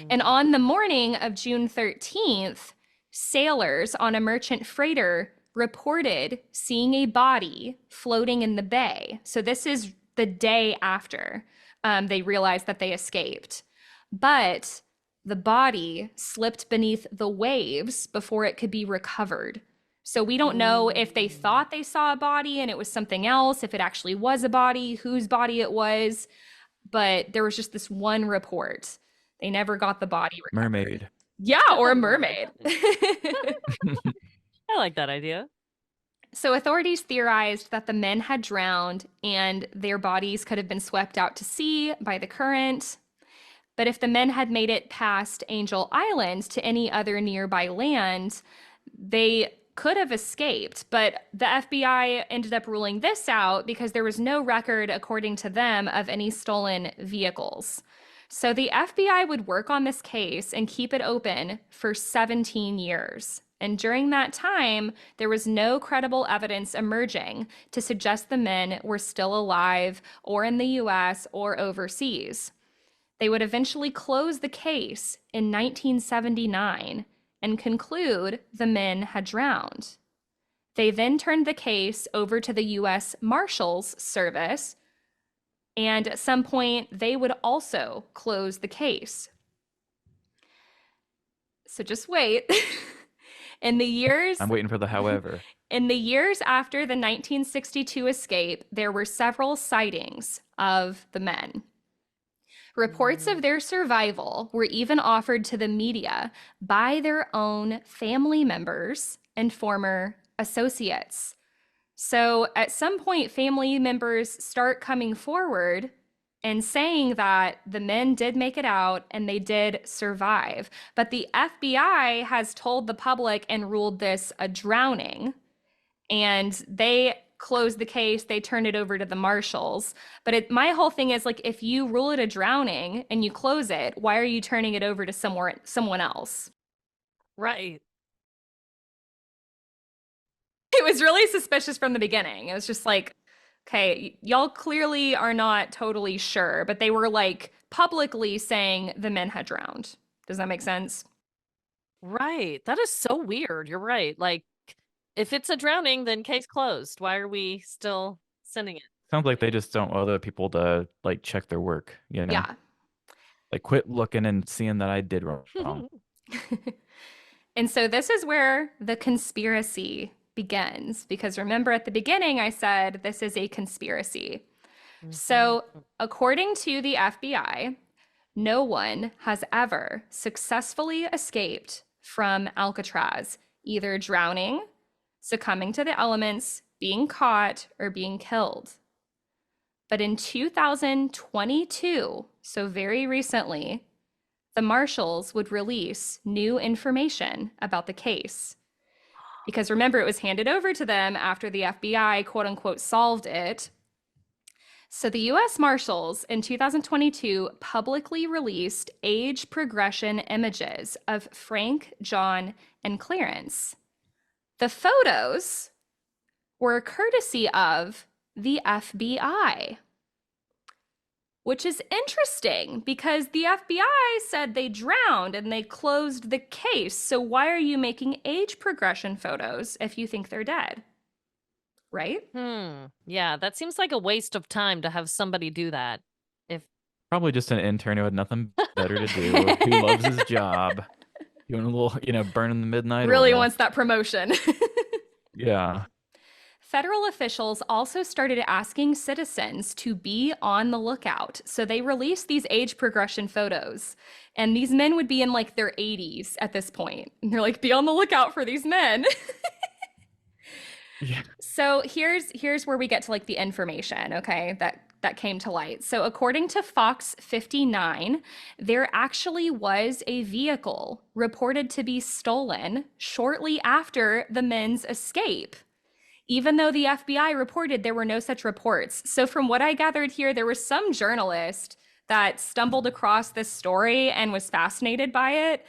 And on the morning of June 13th, sailors on a merchant freighter reported seeing a body floating in the bay. So this is the day after they realized that they escaped. But the body slipped beneath the waves before it could be recovered. So we don't know if they thought they saw a body and it was something else, if it actually was a body, whose body it was. But there was just this one report. They never got the body recovered. Mermaid. Yeah, or a mermaid. I like that idea. So authorities theorized that the men had drowned and their bodies could have been swept out to sea by the current. But if the men had made it past Angel Island to any other nearby land, they could have escaped. But the FBI ended up ruling this out because there was no record, according to them, of any stolen vehicles. So the FBI would work on this case and keep it open for 17 years. And during that time, there was no credible evidence emerging to suggest the men were still alive or in the US or overseas. They would eventually close the case in 1979 and conclude the men had drowned. They then turned the case over to the US Marshals Service, and at some point, they would also close the case. So just wait. In the years I'm waiting for the however. In the years after the 1962 escape, there were several sightings of the men. Reports of their survival were even offered to the media by their own family members and former associates. So at some point, family members start coming forward and saying that the men did make it out and they did survive. But the FBI has told the public and ruled this a drowning. And they closed the case, they turned it over to the marshals. But my whole thing is, like, if you rule it a drowning and you close it, why are you turning it over to someone else? Right. It was really suspicious from the beginning. It was just like, okay, y'all clearly are not totally sure, but they were like publicly saying the men had drowned. Does that make sense? Right. That is so weird. You're right. Like, if it's a drowning, then case closed. Why are we still sending it? Sounds like they just don't want other people to like check their work, you know? Yeah. Like quit looking and seeing that I did wrong. And so this is where the conspiracy begins, because remember at the beginning I said this is a conspiracy. So according to the FBI, no one has ever successfully escaped from Alcatraz, either drowning, succumbing to the elements, being caught, or being killed. But in 2022, so very recently, the marshals would release new information about the case. Because remember, it was handed over to them after the FBI, quote unquote, solved it. So the US Marshals in 2022 publicly released age progression images of Frank, John, and Clarence. The photos were courtesy of the FBI, which is interesting because the FBI said they drowned and they closed the case. So why are you making age progression photos if you think they're dead? Right? Yeah, that seems like a waste of time to have somebody do that. Probably just an intern who had nothing better to do, who loves his job, doing a little, burning the midnight Really oil. wants that promotion. Yeah. Federal officials also started asking citizens to be on the lookout. So they released these age progression photos. And these men would be in like their 80s at this point. And they're like, be on the lookout for these men. Yeah. So here's where we get to like the information, okay, that came to light. So according to Fox 59, there actually was a vehicle reported to be stolen shortly after the men's escape, even though the FBI reported there were no such reports. So from what I gathered here, there was some journalist that stumbled across this story and was fascinated by it.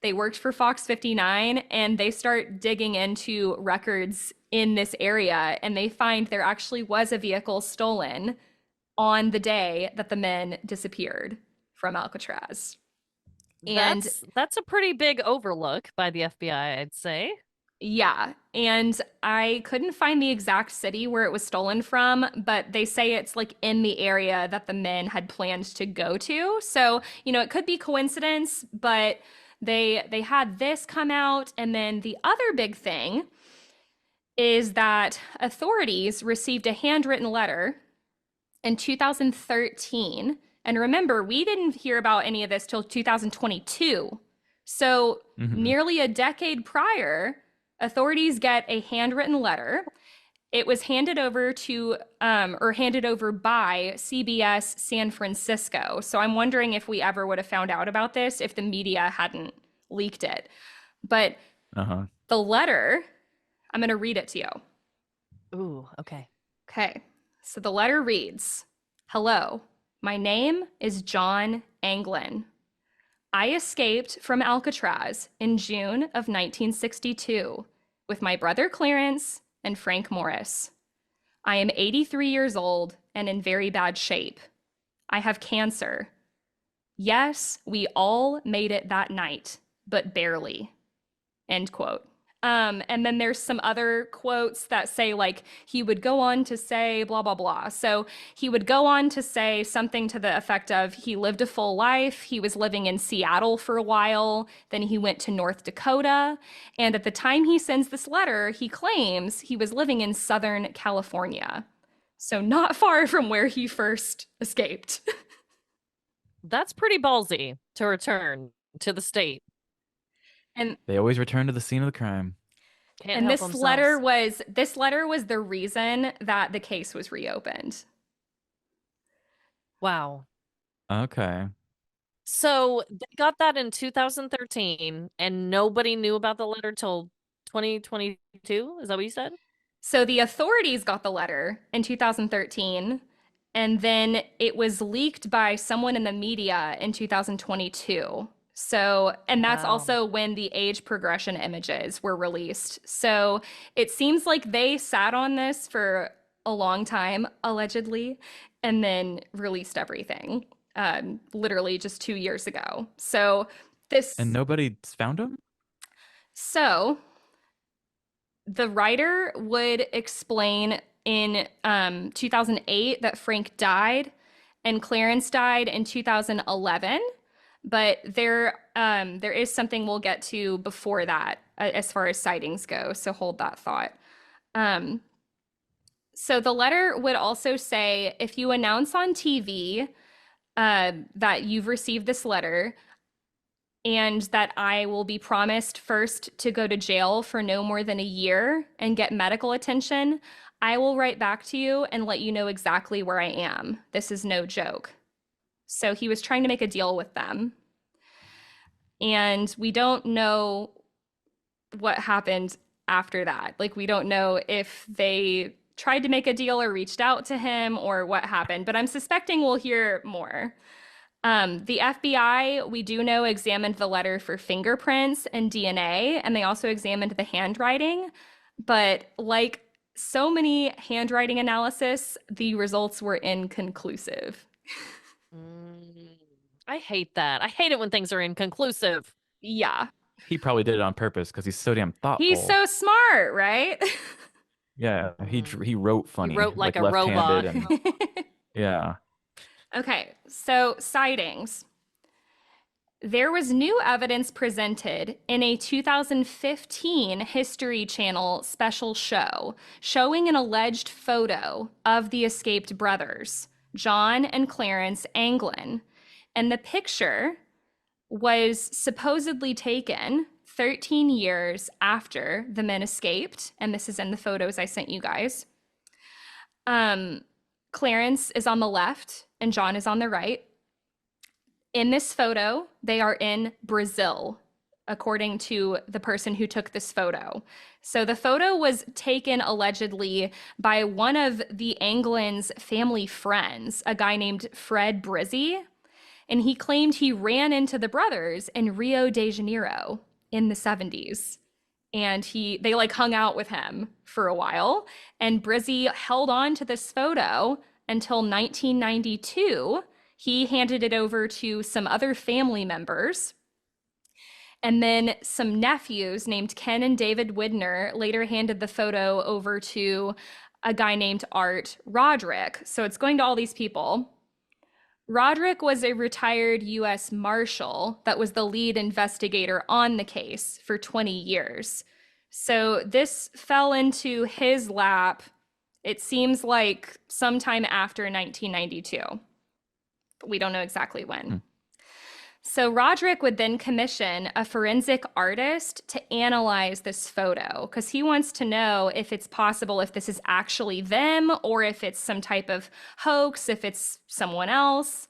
They worked for Fox 59 and they start digging into records in this area, and they find there actually was a vehicle stolen on the day that the men disappeared from Alcatraz. And that's a pretty big overlook by the FBI, I'd say. yeah, and I couldn't find the exact city where it was stolen from, but they say it's like in the area that the men had planned to go to. So, it could be coincidence, but they had this come out. And then the other big thing is that authorities received a handwritten letter in 2013. And remember, we didn't hear about any of this till 2022. So nearly a decade prior, authorities get a handwritten letter. It was handed over by CBS San Francisco. So I'm wondering if we ever would have found out about this if the media hadn't leaked it. But the letter, I'm going to read it to you. Ooh, okay. Okay. So the letter reads, "Hello, my name is John Anglin. I escaped from Alcatraz in June of 1962 with my brother Clarence and Frank Morris. I am 83 years old and in very bad shape. I have cancer. Yes, we all made it that night, but barely. End quote. And then there's some other quotes that say, like, he would go on to say, blah, blah, blah. So he would go on to say something to the effect of he lived a full life. He was living in Seattle for a while. Then he went to North Dakota. And at the time he sends this letter, he claims he was living in Southern California. So not far from where he first escaped. That's pretty ballsy to return to the state. And They always return to the scene of the crime. Can't and help this themselves. letter was the reason that the case was reopened. Wow. Okay. So they got that in 2013, and nobody knew about the letter till 2022. Is that what you said? So the authorities got the letter in 2013, and then it was leaked by someone in the media in 2022. So, and that's Wow. also when the age progression images were released. So it seems like they sat on this for a long time, allegedly, and then released everything, literally just 2 years ago. So this. And nobody's found him? So the writer would explain in 2008 that Frank died and Clarence died in 2011. But there is something we'll get to before that as far as sightings go. So hold that thought. So the letter would also say, if you announce on TV that you've received this letter, and that I will be promised first to go to jail for no more than a year and get medical attention, I will write back to you and let you know exactly where I am. This is no joke. So he was trying to make a deal with them. And we don't know what happened after that. Like, we don't know if they tried to make a deal or reached out to him or what happened, but I'm suspecting we'll hear more. The FBI, we do know, examined the letter for fingerprints and DNA, and they also examined the handwriting. But like so many handwriting analysis, the results were inconclusive. I hate that. I hate it when things are inconclusive. Yeah. He probably did it on purpose because he's so damn thoughtful. He's so smart, right? Yeah, he wrote funny. He wrote like a left-handed robot. and yeah. Okay, so sightings. There was new evidence presented in a 2015 History Channel special show showing an alleged photo of the escaped brothers, John and Clarence Anglin. And the picture was supposedly taken 13 years after the men escaped. And this is in the photos I sent you guys. Clarence is on the left and John is on the right. In this photo, they are in Brazil, according to the person who took this photo. So the photo was taken allegedly by one of the Anglin's family friends, a guy named Fred Brizzi, and he claimed he ran into the brothers in Rio de Janeiro in the 70s. And they like hung out with him for a while, and Brizzi held on to this photo until 1992. He handed it over to some other family members. And then some nephews named Ken and David Widner later handed the photo over to a guy named Art Roderick. So it's going to all these people. Roderick was a retired U.S. Marshal that was the lead investigator on the case for 20 years. So this fell into his lap, it seems like sometime after 1992. But we don't know exactly when. So Roderick would then commission a forensic artist to analyze this photo because he wants to know if it's possible, if this is actually them or if it's some type of hoax, if it's someone else.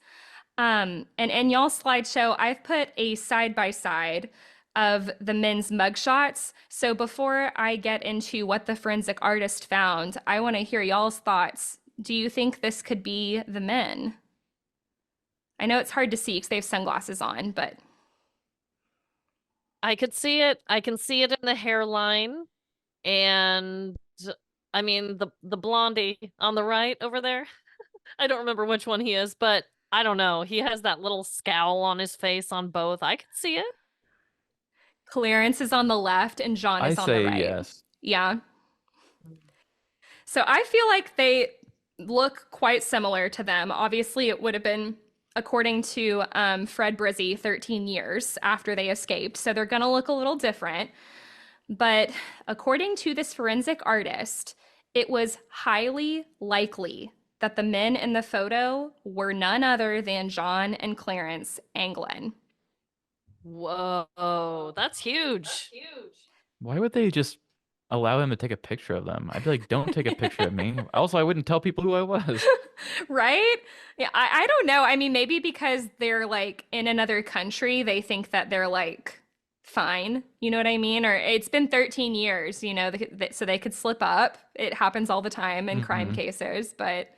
And in y'all's slideshow, I've put a side-by-side of the men's mugshots. So before I get into what the forensic artist found, I want to hear y'all's thoughts. Do you think this could be the men? I know it's hard to see because they have sunglasses on, but I could see it. I can see it in the hairline, and I mean the blondie on the right over there. I don't remember which one he is, but I don't know. He has that little scowl on his face on both. I could see it. Clarence is on the left and John I is on the say right. yes. Yeah. So I feel like they look quite similar to them. Obviously, it would have been, according to Fred Brizzy, 13 years after they escaped. So they're going to look a little different. But according to this forensic artist, it was highly likely that the men in the photo were none other than John and Clarence Anglin. Whoa, that's huge. Why would they just allow him to take a picture of them? I'd be like, don't take a picture of me. Also, I wouldn't tell people who I was. Right? Yeah, I don't know. I mean, maybe because they're like in another country, they think that they're like fine. You know what I mean? Or it's been 13 years, so they could slip up. It happens all the time in crime Hmm. cases, but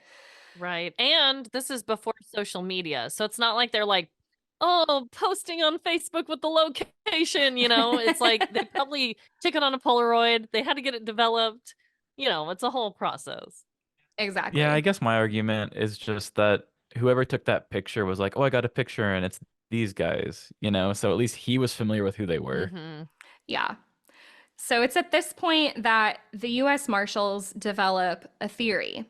Right. And this is before social media. So it's not like they're like, oh, posting on Facebook with the location, It's like they probably took it on a Polaroid. They had to get it developed. It's a whole process. Yeah, I exactly. guess my argument is just that whoever took that picture was like, oh, I got a picture and it's these guys, So at least he was familiar with who they were. Mm-hmm. Yeah. So it's at this point that the US Marshals develop a theory.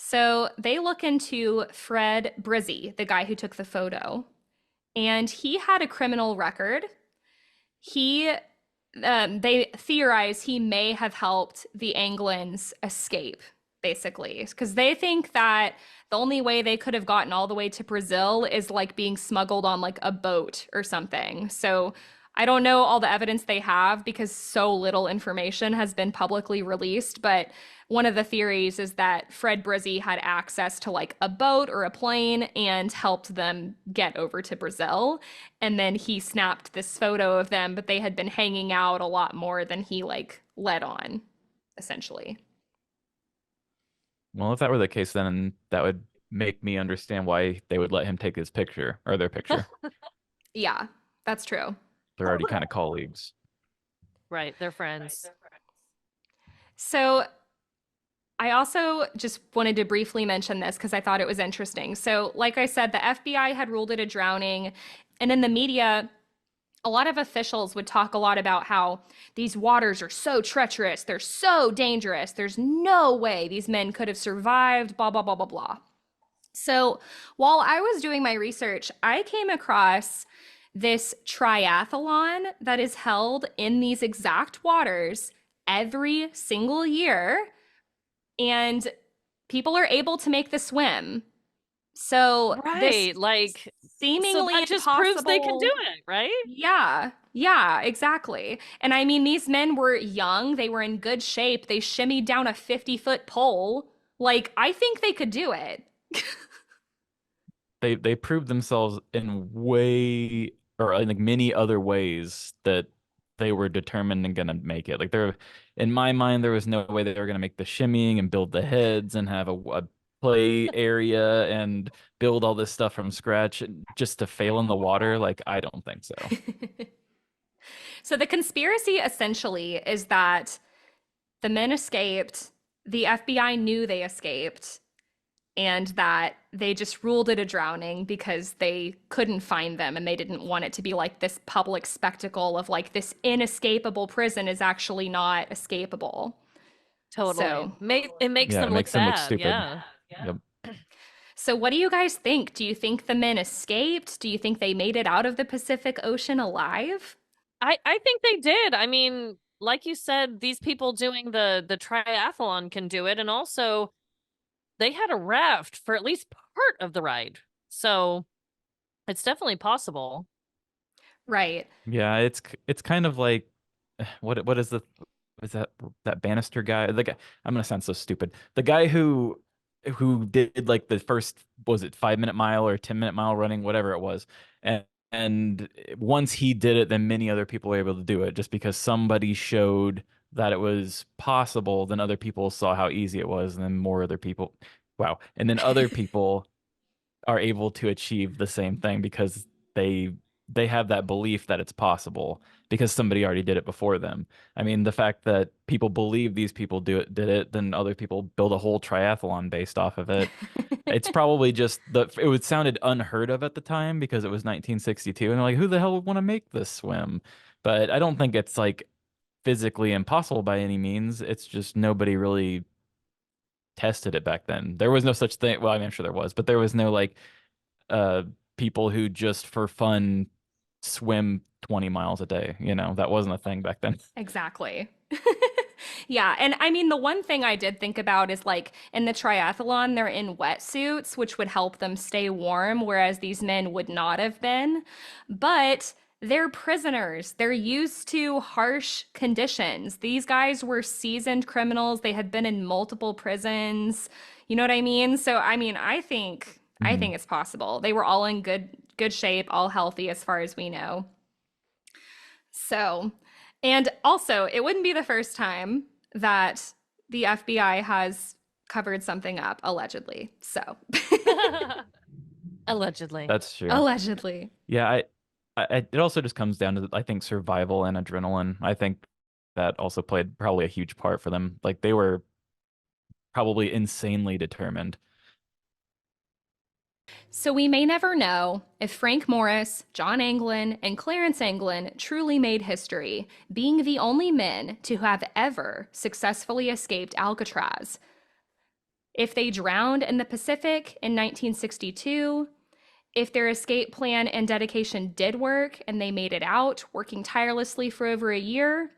So they look into Fred Brizzy, the guy who took the photo, and he had a criminal record. He, they theorize he may have helped the Anglins escape, basically, because they think that the only way they could have gotten all the way to Brazil is like being smuggled on like a boat or something. So I don't know all the evidence they have because so little information has been publicly released, but one of the theories is that Fred Brizzy had access to like a boat or a plane and helped them get over to Brazil. And then he snapped this photo of them, but they had been hanging out a lot more than he like let on, essentially. Well, if that were the case, then that would make me understand why they would let him take his picture or their picture. Yeah, that's true. They're already kind of colleagues. Right. They're friends. So I also just wanted to briefly mention this because I thought it was interesting. So, like I said, the FBI had ruled it a drowning, and in the media, a lot of officials would talk a lot about how these waters are so treacherous, they're so dangerous, there's no way these men could have survived, blah, blah, blah, blah, blah. So while I was doing my research, I came across this triathlon that is held in these exact waters every single year, and people are able to make the swim. So this Right. Like, so seemingly that just proves they can do impossible. it, right? Yeah, yeah, exactly. And I mean, these men were young, they were in good shape, they shimmied down a 50-foot pole. Like, I think they could do it. They proved themselves in way or in like many other ways that they were determined and gonna make it. Like there, in my mind, there was no way they were gonna make the shimmying and build the heads and have a play area and build all this stuff from scratch just to fail in the water. Like I don't think so. So the conspiracy essentially is that the men escaped, the FBI knew they escaped, and that they just ruled it a drowning because they couldn't find them and they didn't want it to be like this public spectacle of like this inescapable prison is actually not escapable. Totally. So, It makes Yeah, them it look makes them look bad. stupid. Yeah. Yep. so what do you guys think? Do you think the men escaped? Do you think they made it out of the Pacific Ocean alive? I think they did. I mean, like you said, these people doing the triathlon can do it, and also they had a raft for at least part of the ride. So it's definitely possible. Right. Yeah, it's kind of like what is that Bannister guy? The guy I'm gonna sound so stupid. The guy who did like the first was it 5 minute mile or 10 minute mile running, whatever it was. And once he did it, then many other people were able to do it just because somebody showed that it was possible, then other people saw how easy it was, and then more other people wow. And then other people are able to achieve the same thing because they they have that belief that it's possible. because somebody already did it before them. I mean, the fact that people believe these people did it, then other people build a whole triathlon based off of it. It's probably just it would sounded unheard of at the time because it was 1962, and they're like, who the hell would want to make this swim? But I don't think it's like physically impossible by any means. It's just nobody really tested it back then. There was no such thing. Well, I mean, I'm sure there was, but there was no like uh people who just for fun swim 20 miles a day. That wasn't a thing back then. Exactly. Yeah, and I mean, the one thing I did think about is like in the triathlon, they're in wetsuits, which would help them stay warm, whereas these men would not have been. But they're prisoners. They're used to harsh conditions. These guys were seasoned criminals. They had been in multiple prisons. You know what I mean? So, I mean, I think it's possible. They were all in good shape, all healthy as far as we know. So, and also, it wouldn't be the first time that the FBI has covered something up, allegedly. So, Allegedly. That's true. allegedly. Yeah, it also just comes down to, I think, survival and adrenaline. I think that also played probably a huge part for them. Like they were probably insanely determined. So we may never know if Frank Morris, John Anglin, and Clarence Anglin truly made history, being the only men to have ever successfully escaped Alcatraz. If they drowned in the Pacific in 1962, if their escape plan and dedication did work and they made it out, working tirelessly for over a year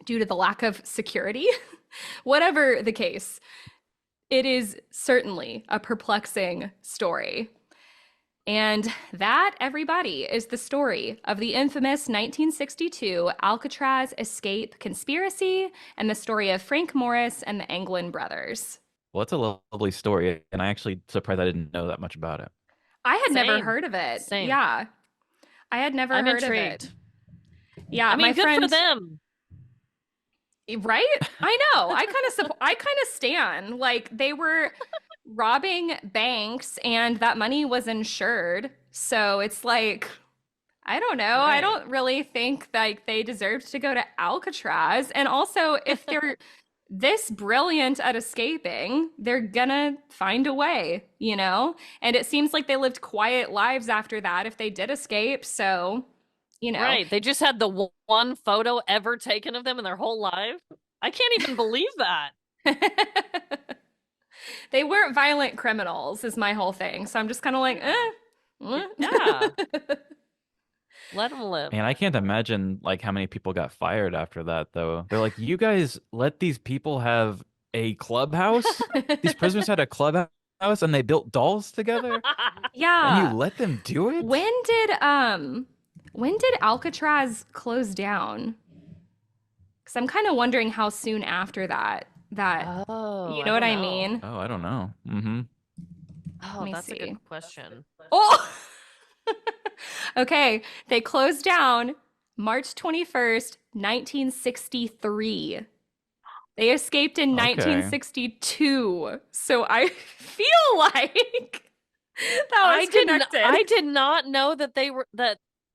due to the lack of security, whatever the case, it is certainly a perplexing story. And that, everybody, is the story of the infamous 1962 Alcatraz escape conspiracy and the story of Frank Morris and the Anglin brothers. Well, it's a lovely story, and I actually surprised I didn't know that much about it. I had never Same. heard of it. Same. Yeah. I had never I'm heard intrigued. of it. Yeah, I mean, my good friend, for them. right? I know. I kind of stan. Like they were robbing banks and that money was insured. So it's like I don't know. I Right. don't really think like they deserved to go to Alcatraz. And also if they're this brilliant at escaping, they're gonna find a way, you know? And it seems like they lived quiet lives after that if they did escape. So, you know. Right. They just had the one photo ever taken of them in their whole life. I can't even believe that. They weren't violent criminals, is my whole thing. So I'm just kind of like, Yeah. Let them live. And I can't imagine like how many people got fired after that, though. They're like, you guys let these people have a clubhouse? These prisoners had a clubhouse and they built dolls together? And Yeah. you let them do it? When did Alcatraz close down? Because I'm kind of wondering how soon after that Oh, you know what I don't know. mean? Oh, I don't know. Mm-hmm. Oh, Let me that's a see. good question. Oh, okay. They closed down March 21st, 1963. They escaped in Okay. 1962. So I feel like that was connected. I did not know that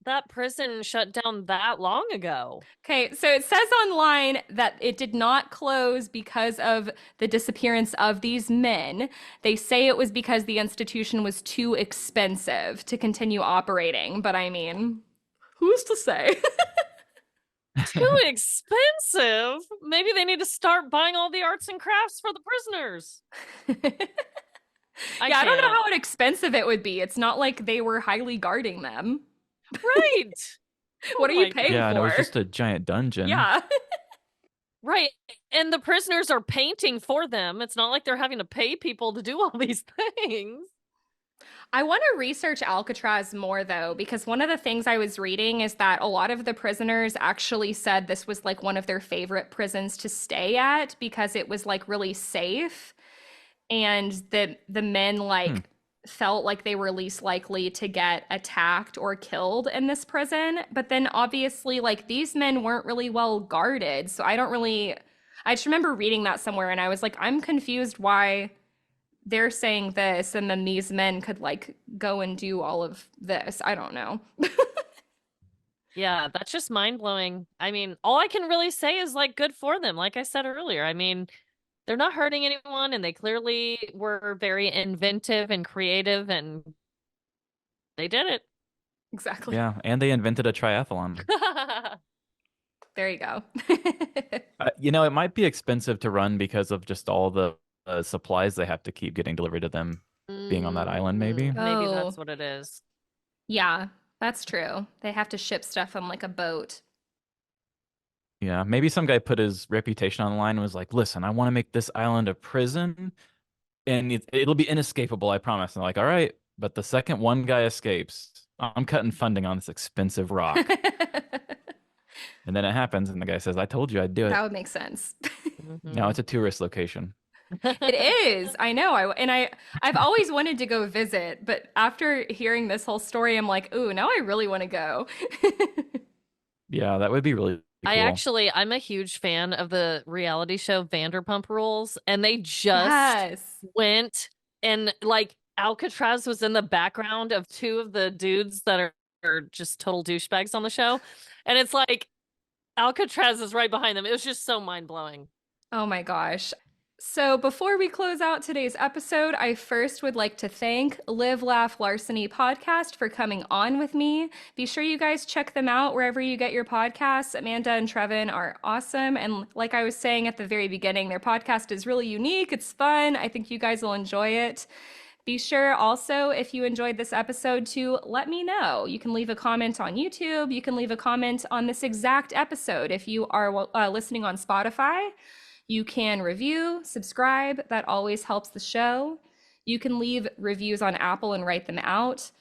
that prison shut down that long ago. Okay, so it says online that it did not close because of the disappearance of these men. They say it was because the institution was too expensive to continue operating. But I mean, who's to say? Too expensive. Maybe they need to start buying all the arts and crafts for the prisoners. I don't know can't. how expensive it would be. It's not like they were highly guarding them. Right. What Oh are you my paying Yeah, and it was for? just a giant dungeon. Yeah. Right. And the prisoners are painting for them. It's not like they're having to pay people to do all these things. I want to research Alcatraz more though, because one of the things I was reading is that a lot of the prisoners actually said this was like one of their favorite prisons to stay at because it was like really safe. And the men like felt like they were least likely to get attacked or killed in this prison. But then obviously like these men weren't really well guarded. So I just remember reading that somewhere and I was like, I'm confused why they're saying this and then these men could like go and do all of this. I don't know. Yeah, that's just mind-blowing. I mean, all I can really say is like good for them. Like I said earlier, I mean, they're not hurting anyone and they clearly were very inventive and creative and they did it. Exactly. Yeah, and they invented a triathlon. There you go. It might be expensive to run because of just all the supplies they have to keep getting delivered to them being on that island, maybe. Maybe Oh. that's what it is. Yeah, that's true. They have to ship stuff on like a boat. Yeah, maybe some guy put his reputation on the line and was like, listen, I want to make this island a prison and it'll be inescapable, I promise. And they're like, all right, but the second one guy escapes, I'm cutting funding on this expensive rock. And then it happens, and the guy says, I told you I'd do it. That would make sense. No, it's a tourist location. It is. I know. I've always wanted to go visit, but after hearing this whole story, I'm like, ooh, now I really want to go. Yeah, that would be really cool. I'm a huge fan of the reality show Vanderpump Rules, and they just Yes. went and like Alcatraz was in the background of two of the dudes that are just total douchebags on the show. And it's like Alcatraz is right behind them. It was just so mind-blowing. Oh my gosh. So before we close out today's episode, I first would like to thank Live Laugh Larceny podcast for coming on with me. Be sure you guys check them out wherever you get your podcasts. Amanda and Trevin are awesome. And like I was saying at the very beginning, their podcast is really unique. It's fun. I think you guys will enjoy it. Be sure also, if you enjoyed this episode, to let me know. You can leave a comment on YouTube. You can leave a comment on this exact episode. If you are listening on Spotify, you can review, subscribe. That always helps the show. You can leave reviews on Apple and write them out.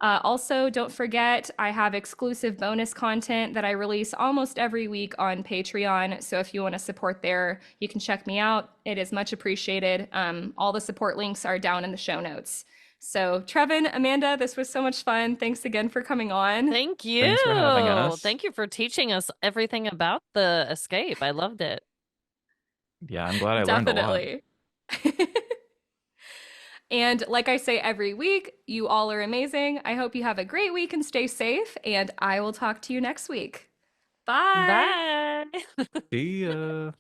Also, don't forget, I have exclusive bonus content that I release almost every week on Patreon. So if you want to support there, you can check me out. It is much appreciated. All the support links are down in the show notes. So, Trevin, Amanda, this was so much fun. Thanks again for coming on. Thank you. Thanks for having us. Thank you for teaching us everything about the escape. I loved it. Yeah, I'm glad I learned a lot. Definitely. And like I say every week, you all are amazing. I hope you have a great week and stay safe. And I will talk to you next week. Bye. Bye. See ya.